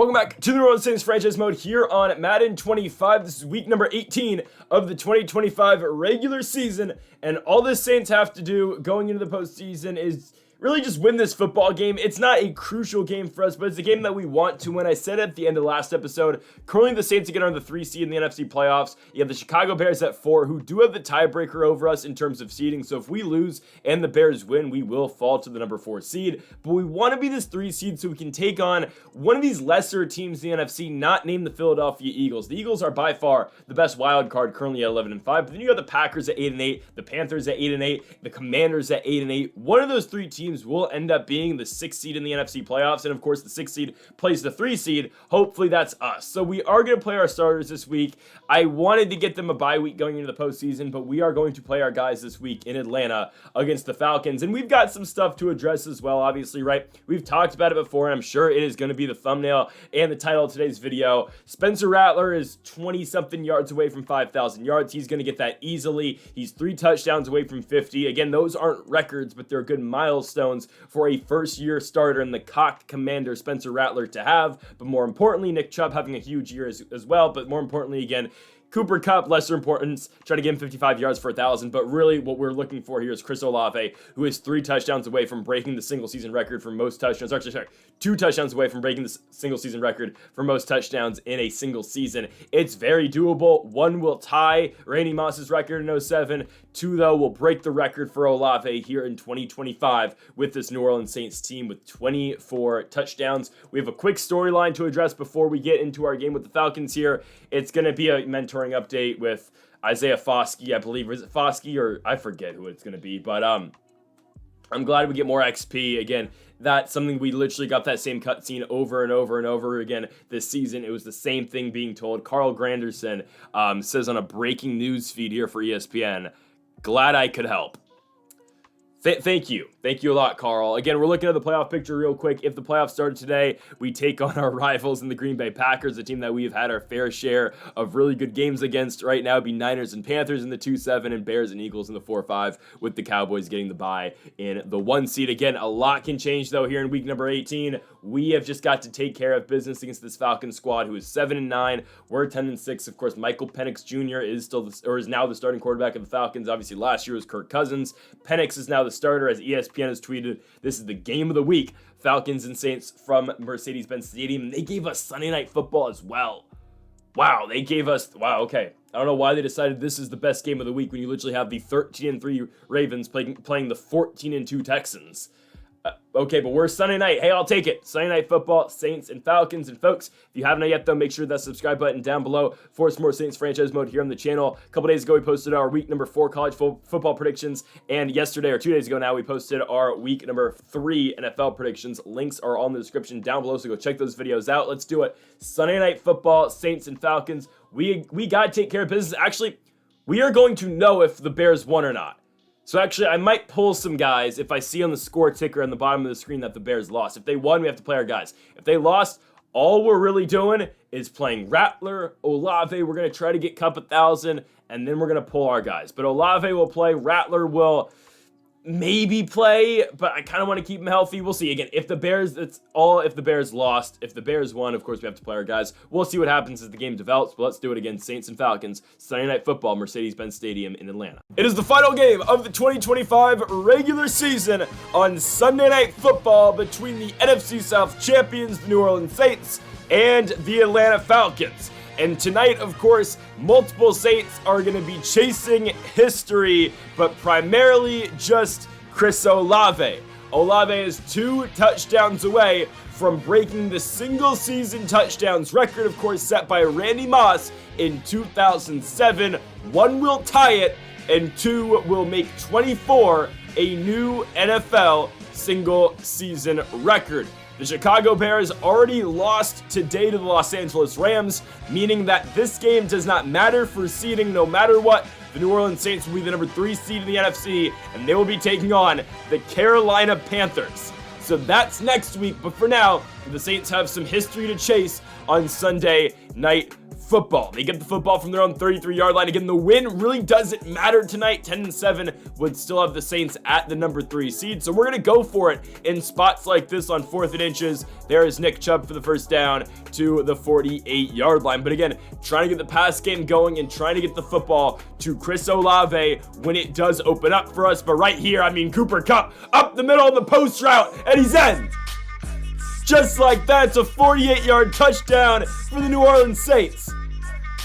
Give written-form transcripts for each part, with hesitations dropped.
welcome back to the New Orleans Saints franchise mode here on Madden 25. This is week number 18 of the 2025 regular season, and all the Saints have to do going into the postseason is really just win this football game. It's not a crucial game for us, but it's a game that we want to win. I said at the end of last episode, currently the Saints again are the 3 seed in the NFC playoffs. You have the Chicago Bears at 4, who do have the tiebreaker over us in terms of seeding. So if we lose and the Bears win, we will fall to the number 4 seed. But we want to be this 3 seed so we can take on one of these lesser teams in the NFC, not named the Philadelphia Eagles. The Eagles are by far the best wild card, currently at 11-5. But then you got the Packers at 8-8, the Panthers at 8-8, the Commanders at 8-8. One of those 3 teams will end up being the 6th seed in the NFC playoffs, and of course the 6th seed plays the 3 seed. Hopefully that's us. So we are going to play our starters this week. I wanted to get them a bye week going into the postseason, but we are going to play our guys this week in Atlanta against the Falcons, and we've got some stuff to address as well, obviously, right? We've talked about it before, and I'm sure it is going to be the thumbnail and the title of today's video. Spencer Rattler is 20-something yards away from 5,000 yards. He's going to get that easily. He's 3 touchdowns away from 50. Again, those aren't records, but they're good milestones for a first-year starter and the cocked commander Spencer Rattler to have. But more importantly, Nick Chubb having a huge year as well. But more importantly, again, Cooper Kupp, lesser importance, try to get him 55 yards for 1,000, but really what we're looking for here is Chris Olave, who is 3 touchdowns away from breaking the single-season record for most touchdowns. Actually, sorry, 2 touchdowns away from breaking the single-season record for most touchdowns in a single season. It's very doable. 1 will tie Randy Moss's record in 07. 2, though, will break the record for Olave here in 2025 with this New Orleans Saints team with 24 touchdowns. We have a quick storyline to address before we get into our game with the Falcons here. It's going to be a mentoring update with Isaiah Foskey, I believe. Or is it Foskey, or I forget who it's going to be. But I'm glad we get more XP. Again, that's something we literally got that same cutscene over and over and over again this season. It was the same thing being told. Carl Granderson says on a breaking news feed here for ESPN, glad I could help. Thank you. Thank you a lot, Carl. Again, we're looking at the playoff picture real quick. If the playoffs started today, we take on our rivals in the Green Bay Packers, a team that we've had our fair share of really good games against. Right now, it'd be Niners and Panthers in the 2-7 and Bears and Eagles in the 4-5, with the Cowboys getting the bye in the 1 seed. Again, a lot can change, though, here in week number 18. We have just got to take care of business against this Falcons squad, who is 7-9. We're 10-6. Of course, Michael Penix Jr. is now the starting quarterback of the Falcons. Obviously, last year was Kirk Cousins. Penix is now the starter, as ESPN has tweeted. This is the game of the week. Falcons and Saints from Mercedes-Benz Stadium. They gave us Sunday Night Football as well. Wow, they gave us... Wow, okay. I don't know why they decided this is the best game of the week when you literally have the 13-3 Ravens playing the 14-2 Texans. Okay, but we're Sunday night. Hey, I'll take it. Sunday Night Football, Saints and Falcons. And folks, if you haven't yet, though, make sure that subscribe button down below for some more Saints franchise mode here on the channel. A couple days ago, we posted our week number 4 college football predictions. And yesterday, or 2 days ago now, we posted our week number 3 NFL predictions. Links are all in the description down below, so go check those videos out. Let's do it. Sunday Night Football, Saints and Falcons. We got to take care of business. Actually, we are going to know if the Bears won or not. So actually, I might pull some guys if I see on the score ticker on the bottom of the screen that the Bears lost. If they won, we have to play our guys. If they lost, all we're really doing is playing Rattler, Olave. We're going to try to get Kupp 1,000, and then we're going to pull our guys. But Olave will play. Rattler will maybe play, but I kind of want to keep him healthy. We'll see. Again, if the Bears, it's all if the Bears lost. If the Bears won, of course, we have to play our guys. We'll see what happens as the game develops, but let's do it again. Saints and Falcons, Sunday Night Football, Mercedes-Benz Stadium in Atlanta. It is the final game of the 2025 regular season on Sunday Night Football between the NFC South champions, the New Orleans Saints, and the Atlanta Falcons. And tonight, of course, multiple Saints are going to be chasing history, but primarily just Chris Olave. Olave is 2 touchdowns away from breaking the single-season touchdowns record, of course, set by Randy Moss in 2007. 1 will tie it, and 2 will make 24 a new NFL single-season record. The Chicago Bears already lost today to the Los Angeles Rams, meaning that this game does not matter for seeding no matter what. The New Orleans Saints will be the number 3 seed in the NFC, and they will be taking on the Carolina Panthers. So that's next week, but for now, the Saints have some history to chase on Sunday Night football. They get the football from their own 33-yard line. Again, the win really doesn't matter tonight. 10-7 would still have the Saints at the number 3 seed. So we're going to go for it in spots like this on 4th and inches. There is Nick Chubb for the first down to the 48-yard line. But again, trying to get the pass game going and trying to get the football to Chris Olave when it does open up for us. But right here, I mean, Cooper Kupp up the middle of the post route, and he's in. Just like that, it's a 48-yard touchdown for the New Orleans Saints.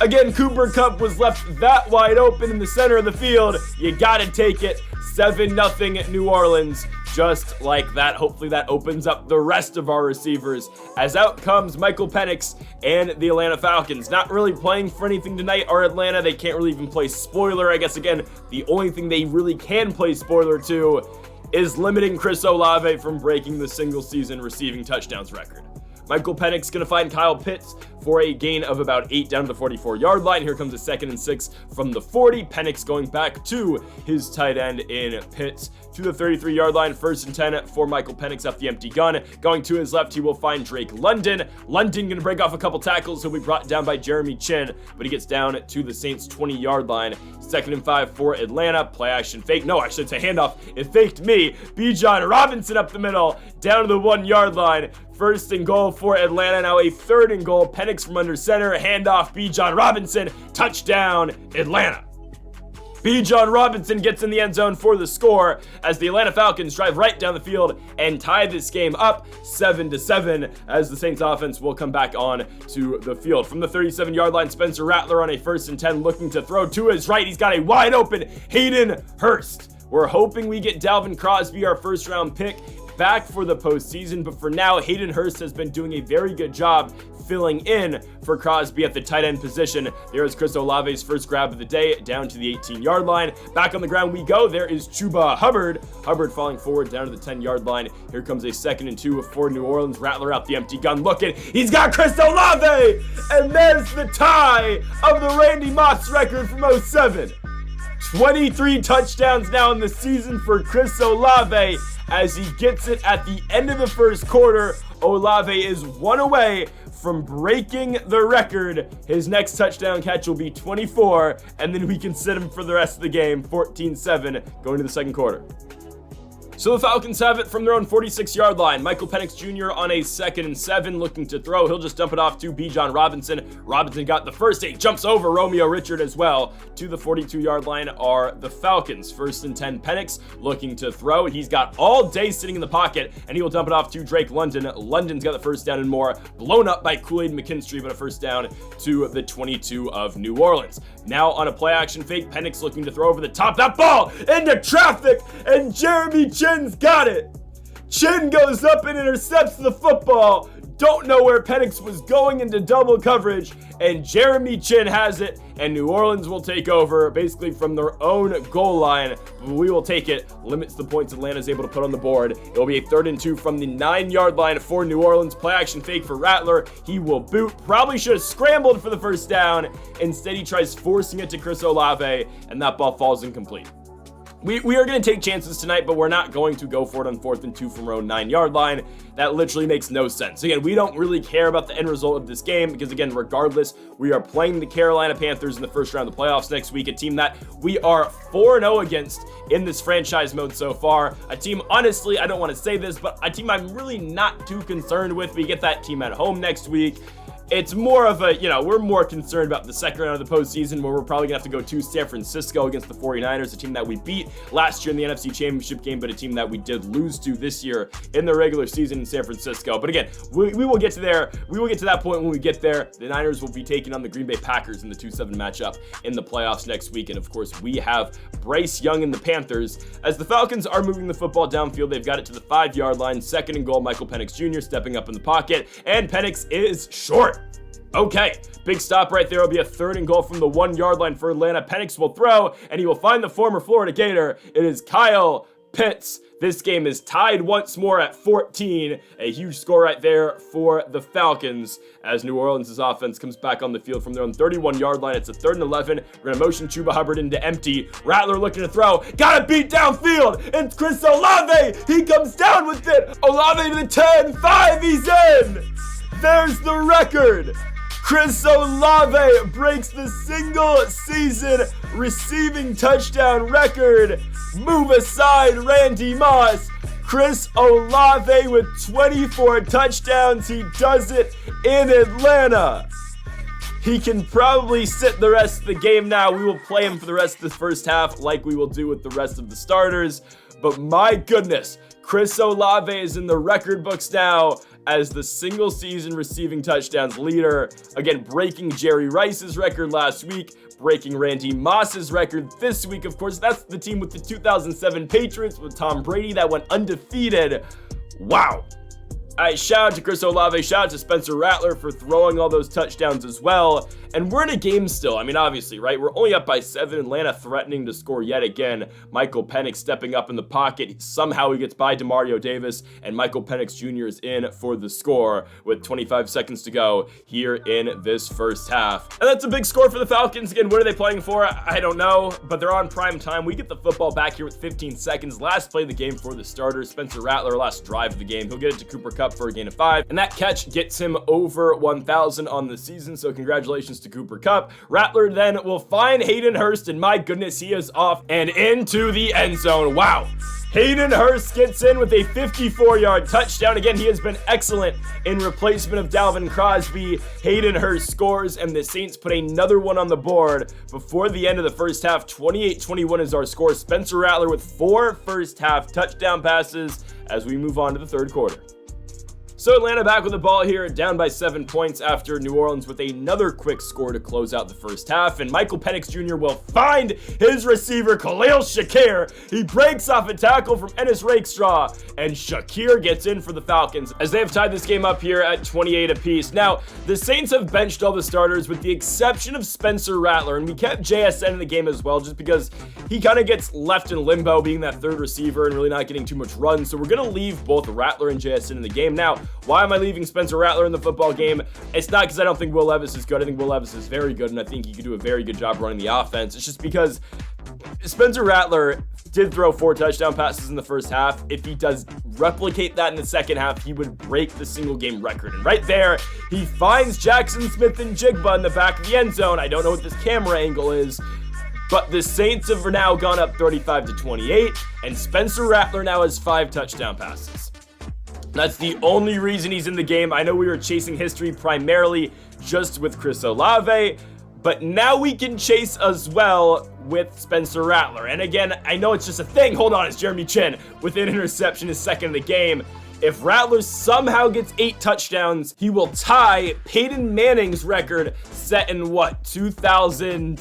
Again, Cooper Kupp was left that wide open in the center of the field. You gotta take it. 7-0 New Orleans. Just like that. Hopefully that opens up the rest of our receivers, as out comes Michael Penix and the Atlanta Falcons. Not really playing for anything tonight are Atlanta. They can't really even play spoiler. I guess, again, the only thing they really can play spoiler to is limiting Chris Olave from breaking the single season receiving touchdowns record. Michael Penix going to find Kyle Pitts for a gain of about 8 down to the 44-yard line. Here comes a 2nd and 6 from the 40. Penix going back to his tight end in Pitts to the 33-yard line. 1st and 10 for Michael Penix off the empty gun. Going to his left, he will find Drake London. London going to break off a couple tackles. He'll be brought down by Jeremy Chin, but he gets down to the Saints' 20-yard line. 2nd and 5 for Atlanta. Play action fake. No, I should say handoff. It faked me. Bijan Robinson up the middle, down to the 1-yard line. 1st and goal for Atlanta. Now a 3rd and goal. Penix from under center. Handoff. Bijan Robinson. Touchdown, Atlanta. Bijan Robinson gets in the end zone for the score as the Atlanta Falcons drive right down the field and tie this game up 7-7 as the Saints offense will come back on to the field. From the 37-yard line, Spencer Rattler on a 1st and 10 looking to throw to his right. He's got a wide open Hayden Hurst. We're hoping we get Dalvin Crosby, our 1st round pick, back for the postseason, but for now, Hayden Hurst has been doing a very good job filling in for Crosby at the tight end position. There is Chris Olave's first grab of the day down to the 18-yard line. Back on the ground we go. There is Chuba Hubbard. Hubbard falling forward down to the 10-yard line. Here comes a 2nd and 2 for New Orleans. Rattler out the empty gun looking. He's got Chris Olave! And there's the tie of the Randy Moss record from 07. 23 touchdowns now in the season for Chris Olave as he gets it at the end of the 1st quarter. Olave is 1 away from breaking the record. His next touchdown catch will be 24, and then we can sit him for the rest of the game. 14-7 going to the 2nd quarter. So the Falcons have it from their own 46-yard line. Michael Penix Jr. on a 2nd and 7 looking to throw. He'll just dump it off to Bijan Robinson. Robinson got the first 8, jumps over Romeo Richard as well. To the 42-yard line are the Falcons. 1st and 10, Penix looking to throw. He's got all day sitting in the pocket, and he will dump it off to Drake London. London's got the first down and more. Blown up by Kool-Aid McKinstry, but a first down to the 22 of New Orleans. Now on a play action fake, Penix looking to throw over the top. That ball into traffic, and Jeremy Chin's got it. Chin goes up and intercepts the football. Don't know where Penix was going into double coverage, and Jeremy Chin has it, and New Orleans will take over basically from their own goal line. We will take it. Limits the points Atlanta's able to put on the board. It will be a 3rd and 2 from the 9-yard line for New Orleans. Play action fake for Rattler. He will boot. Probably should have scrambled for the first down. Instead, he tries forcing it to Chris Olave, and that ball falls incomplete. We are going to take chances tonight, but we're not going to go for it on 4th and 2 from our own 9-yard line. That literally makes no sense. Again, we don't really care about the end result of this game because, again, regardless, we are playing the Carolina Panthers in the 1st round of the playoffs next week, a team that we are 4-0 against in this franchise mode so far. A team, honestly, I don't want to say this, but a team I'm really not too concerned with. We get that team at home next week. It's more of a, we're more concerned about the 2nd round of the postseason where we're probably going to have to go to San Francisco against the 49ers, a team that we beat last year in the NFC Championship game, but a team that we did lose to this year in the regular season in San Francisco. But again, we will get to there. We will get to that point when we get there. The Niners will be taking on the Green Bay Packers in the 2-7 matchup in the playoffs next week. And of course, we have Bryce Young and the Panthers. As the Falcons are moving the football downfield, they've got it to the 5-yard line. 2nd and goal, Michael Penix Jr. stepping up in the pocket, and Penix is short. Okay, big stop right there. It'll be a 3rd and goal from the 1-yard line for Atlanta. Penix will throw, and he will find the former Florida Gator. It is Kyle Pitts. This game is tied once more at 14. A huge score right there for the Falcons as New Orleans' offense comes back on the field from their own 31-yard line. It's a 3rd and 11. We're going to motion Chuba Hubbard into empty. Rattler looking to throw. Got to beat downfield. It's Chris Olave. He comes down with it. Olave to the 10. 5. He's in. There's the record. Chris Olave breaks the single-season receiving touchdown record. Move aside, Randy Moss. Chris Olave with 24 touchdowns. He does it in Atlanta. He can probably sit the rest of the game now. We will play him for the rest of the first half like we will do with the rest of the starters. But my goodness, Chris Olave is in the record books now as the single season receiving touchdowns leader. Again, breaking Jerry Rice's record last week, breaking Randy Moss's record this week. Of course, that's the team with the 2007 Patriots with Tom Brady that went undefeated. Wow. All right, shout out to Chris Olave, shout out to Spencer Rattler for throwing all those touchdowns as well. And we're in a game still. I mean, obviously, right? We're only up by 7. Atlanta threatening to score yet again. Michael Penix stepping up in the pocket. Somehow he gets by Demario Davis, and Michael Penix Jr. is in for the score with 25 seconds to go here in this first half. And that's a big score for the Falcons. Again, what are they playing for? I don't know, but they're on prime time. We get the football back here with 15 seconds. Last play of the game for the starters. Spencer Rattler, last drive of the game. He'll get it to Cooper Kupp for a gain of 5, and that catch gets him over 1,000 on the season, so congratulations to Cooper Kupp. Rattler then will find Hayden Hurst, and my goodness, he is off and into the end zone. Wow. Hayden Hurst gets in with a 54-yard touchdown. Again, he has been excellent in replacement of Dalvin Crosby. Hayden Hurst scores, and the Saints put another one on the board before the end of the first half. 28-21 is our score. Spencer Rattler with 4 first-half touchdown passes as we move on to the third quarter. So Atlanta back with the ball here, down by 7 points after New Orleans with another quick score to close out the first half. And Michael Penix Jr. will find his receiver, Khalil Shakir. He breaks off a tackle from Ennis Rakestraw, and Shakir gets in for the Falcons as they have tied this game up here at 28 apiece. Now, the Saints have benched all the starters with the exception of Spencer Rattler, and we kept JSN in the game as well just because he kind of gets left in limbo being that third receiver and really not getting too much run. So we're going to leave both Rattler and JSN in the game. Now, why am I leaving Spencer Rattler in the football game? It's not because I don't think Will Levis is good. I think Will Levis is very good, and I think he could do a very good job running the offense. It's just because Spencer Rattler did throw 4 touchdown passes in the first half. If he does replicate that in the second half, he would break the single game record. And right there, he finds Jackson Smith and Jigba in the back of the end zone. I don't know what this camera angle is, but the Saints have now gone up 35-28, and Spencer Rattler now has 5 touchdown passes. That's the only reason he's in the game. I know we were chasing history primarily just with Chris Olave, but now we can chase as well with Spencer Rattler. And again, I know it's just a thing. Hold on, it's Jeremy Chin with an interception, his second in the game. If Rattler somehow gets 8 touchdowns, he will tie Peyton Manning's record set in what, 2000...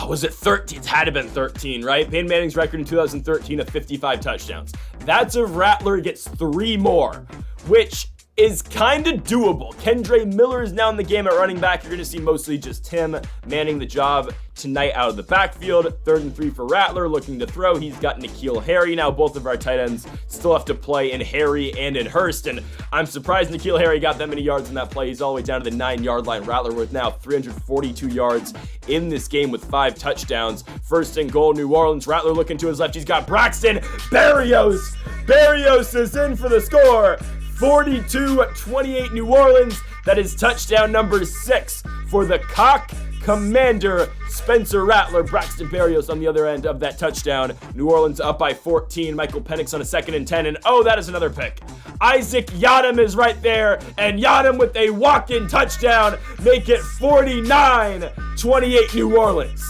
was it 13? It had to have been 13, right? Peyton Manning's record in 2013 of 55 touchdowns. That's if Rattler gets 3 more, which is kind of doable. Kendre Miller is now in the game at running back. You're going to see mostly just him manning the job tonight out of the backfield. 3rd and 3 for Rattler, looking to throw. He's got N'Keal Harry. Now both of our tight ends still have to play in Harry and in Hurst, and I'm surprised N'Keal Harry got that many yards in that play. He's all the way down to the 9-yard line. Rattler with now 342 yards in this game with 5 touchdowns. 1st and goal, New Orleans. Rattler looking to his left. He's got Braxton Berrios. Berrios is in for the score. 42-28 New Orleans. That is touchdown number 6 for the Cock Commander, Spencer Rattler. Braxton Berrios on the other end of that touchdown. New Orleans up by 14. Michael Penix on a 2nd and 10. And oh, that is another pick. Isaac Yiadom is right there. And Yiadom with a walk-in touchdown. Make it 49-28 New Orleans.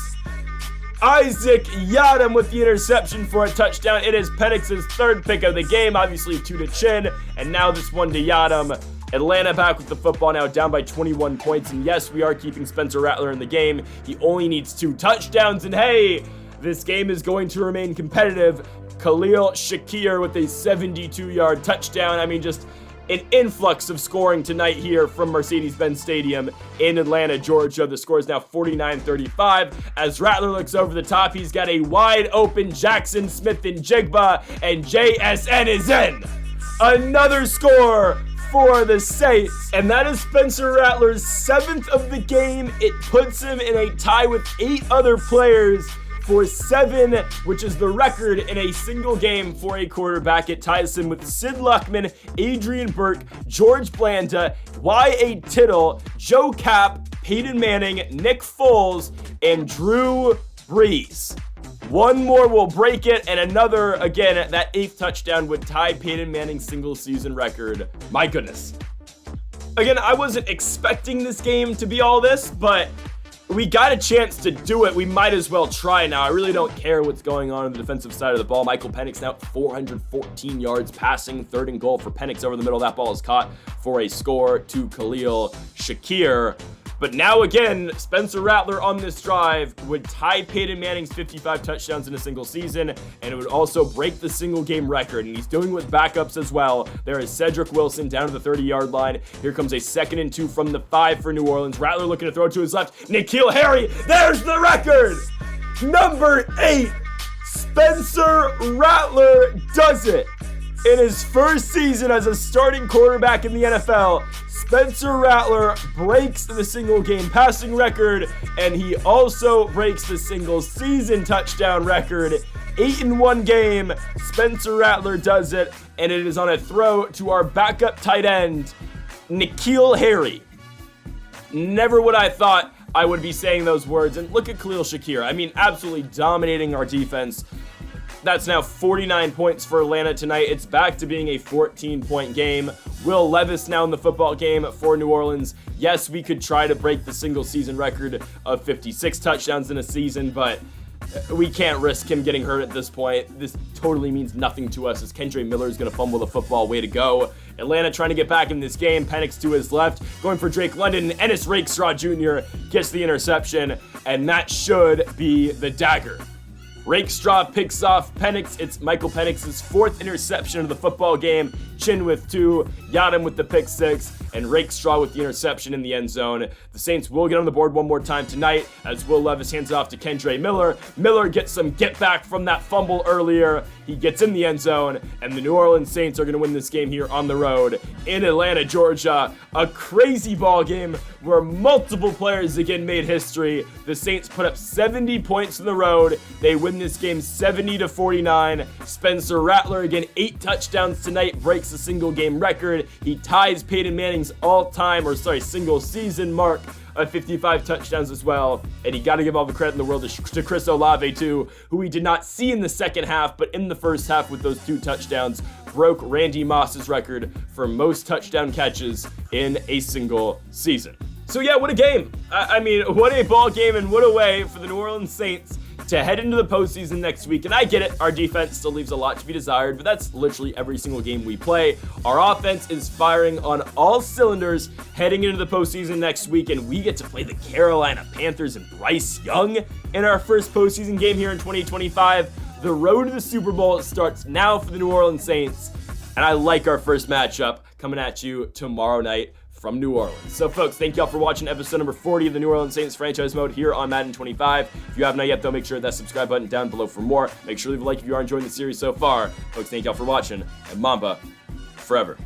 Isaac Yiadom with the interception for a touchdown. It is Penix's 3rd pick of the game. Obviously 2 to Chin. And now this one to Yiadom. Atlanta back with the football now, down by 21 points. And yes, we are keeping Spencer Rattler in the game. He only needs 2 touchdowns. And hey, this game is going to remain competitive. Khalil Shakir with a 72-yard touchdown. I mean, just an influx of scoring tonight here from Mercedes-Benz Stadium in Atlanta, Georgia. The score is now 49-35. As Rattler looks over the top, he's got a wide open Jackson Smith and Jigba, and JSN is in. Another score for the Saints, and that is Spencer Rattler's 7th of the game. It puts him in a tie with 8 other players for 7, which is the record in a single game for a quarterback. It ties him with Sid Luckman, Adrian Burke, George Blanda, Y.A. Tittle, Joe Kapp, Peyton Manning, Nick Foles, and Drew Brees. One more will break it, and another, again, that 8th touchdown would tie Peyton Manning's single-season record. My goodness. Again, I wasn't expecting this game to be all this, but we got a chance to do it. We might as well try now. I really don't care what's going on the defensive side of the ball. Michael Penix now 414 yards passing, 3rd and goal for Penix over the middle. That ball is caught for a score to Khalil Shakir. But now again, Spencer Rattler on this drive would tie Peyton Manning's 55 touchdowns in a single season, and it would also break the single game record, and he's doing it with backups as well. There is Cedric Wilson down to the 30-yard line. Here comes a 2nd and 2 from the 5 for New Orleans. Rattler looking to throw to his left. N'Keal Harry, there's the record! Number 8, Spencer Rattler does it. In his first season as a starting quarterback in the NFL, Spencer Rattler breaks the single game passing record, and he also breaks the single season touchdown record. 8 in one game, Spencer Rattler does it, and it is on a throw to our backup tight end, N'Keal Harry. Never would I thought I would be saying those words, and look at Khalil Shakir. I mean, absolutely dominating our defense. That's now 49 points for Atlanta tonight. It's back to being a 14-point game. Will Levis now in the football game for New Orleans. Yes, we could try to break the single season record of 56 touchdowns in a season, but we can't risk him getting hurt at this point. This totally means nothing to us as Kendre Miller is going to fumble the football. Way to go. Atlanta trying to get back in this game. Penix to his left, going for Drake London. Ennis Rakestraw Jr. gets the interception, and that should be the dagger. Rakestraw picks off Penix. It's Michael Penix's 4th interception of the football game. Chin with 2, Yadam with the pick 6, and Rakestraw with the interception in the end zone. The Saints will get on the board one more time tonight as Will Levis hands it off to Kendre Miller. Miller gets some get back from that fumble earlier. He gets in the end zone, and the New Orleans Saints are going to win this game here on the road in Atlanta, Georgia. A crazy ball game where multiple players again made history. The Saints put up 70 points on the road. They win this game 70-49. Spencer Rattler again 8 touchdowns tonight, breaks the single game record. He ties Peyton Manning's single season mark of 55 touchdowns as well. And you got to give all the credit in the world to Chris Olave too, who we did not see in the second half, but in the first half with those 2 touchdowns, broke Randy Moss's record for most touchdown catches in a single season. So yeah, what a game. I mean, what a ball game, and what a way for the New Orleans Saints to head into the postseason next week. And I get it, our defense still leaves a lot to be desired, but that's literally every single game we play. Our offense is firing on all cylinders heading into the postseason next week, and we get to play the Carolina Panthers and Bryce Young in our first postseason game here in 2025. The road to the Super Bowl starts now for the New Orleans Saints, and I like our first matchup coming at you tomorrow night from New Orleans. So folks, thank y'all for watching episode number 40 of the New Orleans Saints franchise mode here on Madden 25. If you have not yet though, make sure that subscribe button down below for more. Make sure to leave a like if you are enjoying the series so far. Folks, thank y'all for watching, and Mamba forever.